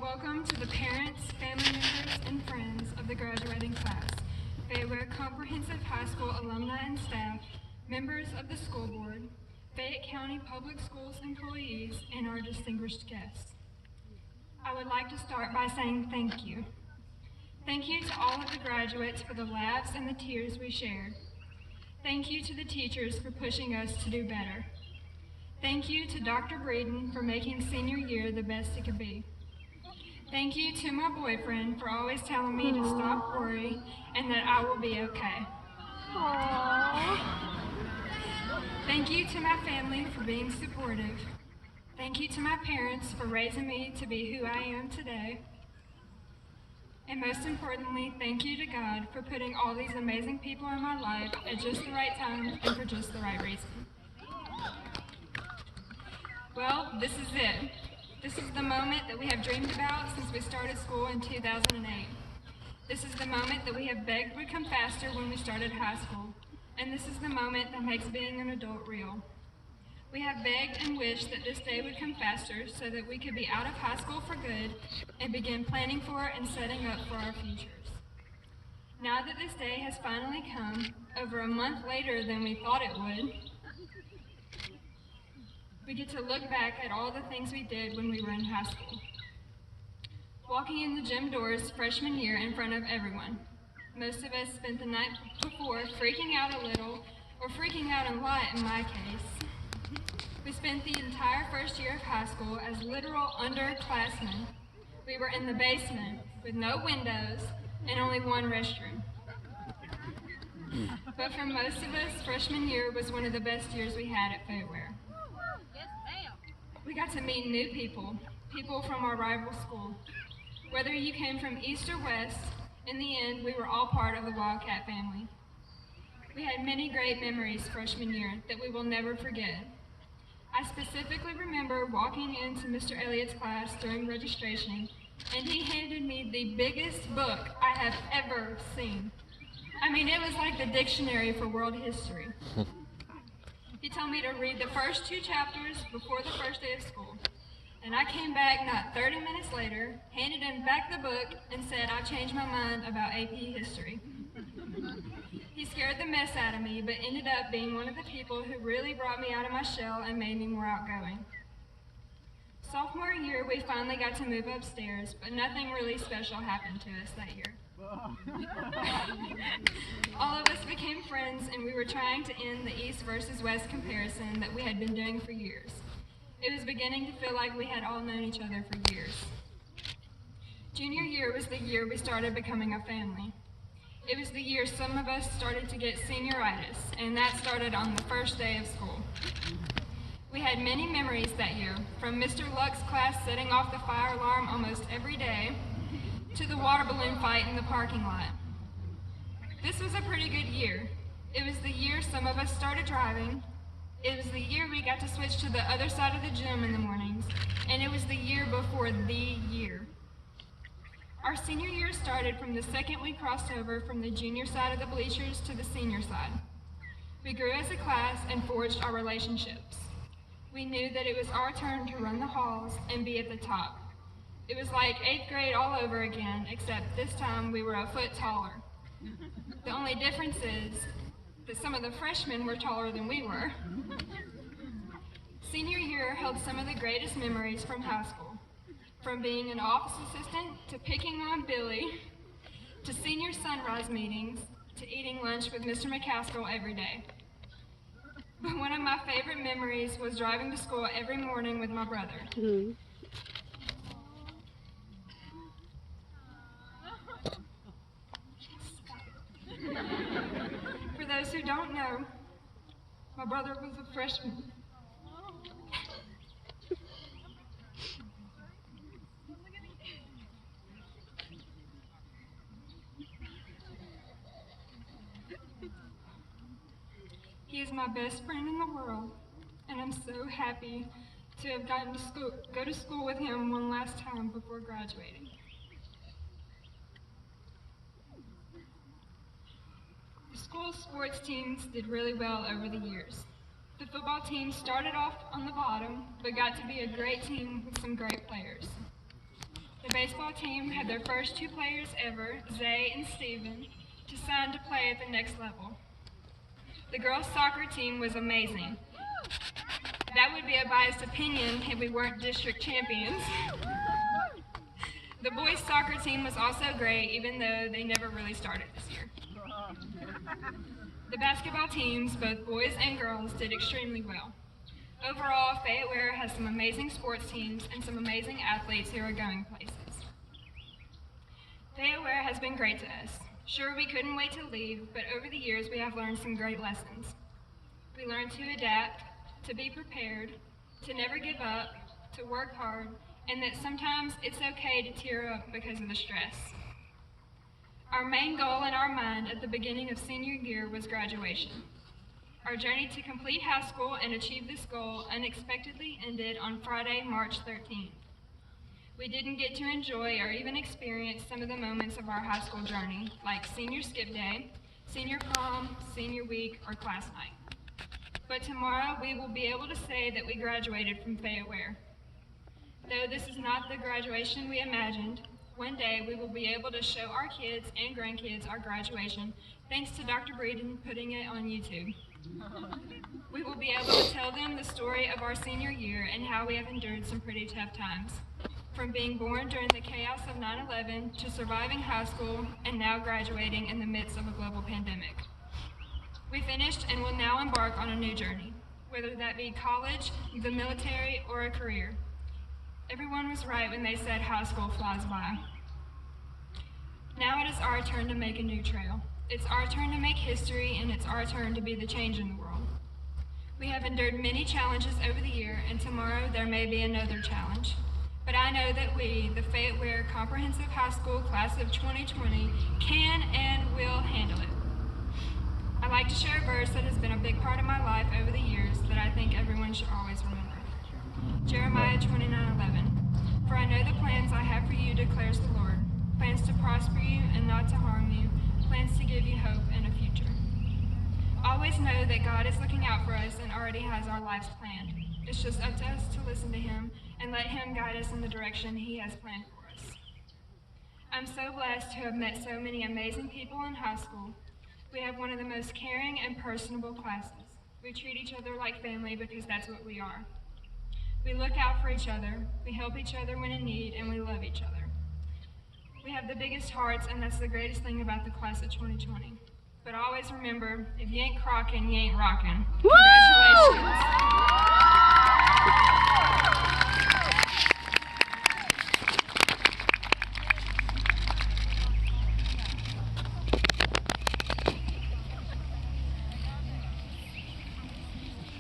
Welcome to the parents, family members, and friends of the graduating class, Fayette Comprehensive High School alumni and staff, members of the school board, Fayette County Public Schools employees, and our distinguished guests. I would like to start by saying thank you. Thank you to all of the graduates for the laughs and the tears we shared. Thank you to the teachers for pushing us to do better. Thank you to Dr. Breeden for making senior year the best it could be. Thank you to my boyfriend for always telling me to stop worrying and that I will be okay. Aww. Thank you to my family for being supportive. Thank you to my parents for raising me to be who I am today. And most importantly, thank you to God for putting all these amazing people in my life at just the right time and for just the right reason. Well, this is it. This is the moment that we have dreamed about since we started school in 2008. This is the moment that we have begged would come faster when we started high school. And this is the moment that makes being an adult real. We have begged and wished that this day would come faster so that we could be out of high school for good and begin planning for and setting up for our futures. Now that this day has finally come, over a month later than we thought it would, we get to look back at all the things we did when we were in high school. Walking in the gym doors freshman year in front of everyone. Most of us spent the night before freaking out a little, or freaking out a lot in my case. We spent the entire first year of high school as literal underclassmen. We were in the basement with no windows and only one restroom. But for most of us, freshman year was one of the best years we had at Fayette. We got to meet new people, people from our rival school. Whether you came from east or west, in the end, we were all part of the Wildcat family. We had many great memories freshman year that we will never forget. I specifically remember walking into Mr. Elliott's class during registration, and he handed me the biggest book I have ever seen. I mean, it was like the dictionary for world history. He told me to read the first 2 chapters before the first day of school. And I came back not 30 minutes later, handed him back the book, and said I changed my mind about AP history. He scared the mess out of me, but ended up being one of the people who really brought me out of my shell and made me more outgoing. Sophomore year, we finally got to move upstairs, but nothing really special happened to us that year. All of us became friends, and we were trying to end the East versus West comparison that we had been doing for years. It was beginning to feel like we had all known each other for years. Junior year was the year we started becoming a family. It was the year some of us started to get senioritis, and that started on the first day of school. We had many memories that year, from Mr. Luck's class setting off the fire alarm almost every day, to the water balloon fight in the parking lot. This was a pretty good year. It was the year some of us started driving. It was the year we got to switch to the other side of the gym in the mornings, and it was the year before the year. Our senior year started from the second we crossed over from the junior side of the bleachers to the senior side. We grew as a class and forged our relationships. We knew that it was our turn to run the halls and be at the top. It was like 8th grade all over again, except this time we were a foot taller. The only difference is that some of the freshmen were taller than we were. Senior year held some of the greatest memories from high school, from being an office assistant to picking on Billy, to senior sunrise meetings, to eating lunch with Mr. McCaskill every day. But one of my favorite memories was driving to school every morning with my brother. For those who don't know, my brother was a freshman. He is my best friend in the world, and I'm so happy to have gotten to go to school with him one last time before graduating. The school sports teams did really well over the years. The football team started off on the bottom, but got to be a great team with some great players. The The baseball team had their first 2 players ever, Zay and Steven, to sign to play at the next level. The girls' soccer team was amazing. That would be a biased opinion if we weren't district champions. The boys' soccer team was also great, even though they never really started this year. The basketball teams, both boys and girls, did extremely well. Overall, Fayette-Ware has some amazing sports teams and some amazing athletes who are going places. Fayette-Ware has been great to us. Sure, we couldn't wait to leave, but over the years we have learned some great lessons. We learned to adapt, to be prepared, to never give up, to work hard, and that sometimes it's okay to tear up because of the stress. Our main goal in our mind at the beginning of senior year was graduation. Our journey to complete high school and achieve this goal unexpectedly ended on Friday, March 13th. We didn't get to enjoy or even experience some of the moments of our high school journey, like senior skip day, senior prom, senior week, or class night. But tomorrow we will be able to say that we graduated from Fayette-Ware. Though this is not the graduation we imagined, one day we will be able to show our kids and grandkids our graduation thanks to Dr. Breeden putting it on YouTube. We will be able to tell them the story of our senior year and how we have endured some pretty tough times. From being born during the chaos of 9/11 to surviving high school and now graduating in the midst of a global pandemic. We finished and will now embark on a new journey, whether that be college, the military, or a career. Everyone was right when they said high school flies by. Now it is our turn to make a new trail. It's our turn to make history, and it's our turn to be the change in the world. We have endured many challenges over the year, and tomorrow there may be another challenge. But I know that we, the Fayette-Ware Comprehensive High School Class of 2020, can and will handle it. I like to share a verse that has been a big part of my life over the years that I think everyone should always remember. Jeremiah 29:11. For I know the plans I have for you, declares the Lord, plans to prosper you and not to harm you, plans to give you hope and a future. Always know that God is looking out for us and already has our lives planned. It's just up to us to listen to Him and let Him guide us in the direction He has planned for us. I'm so blessed to have met so many amazing people in high school. We have one of the most caring and personable classes. We treat each other like family because that's what we are. We look out for each other, we help each other when in need, and we love each other. We have the biggest hearts, and that's the greatest thing about the class of 2020. But always remember, if you ain't crockin', you ain't rockin'. Congratulations.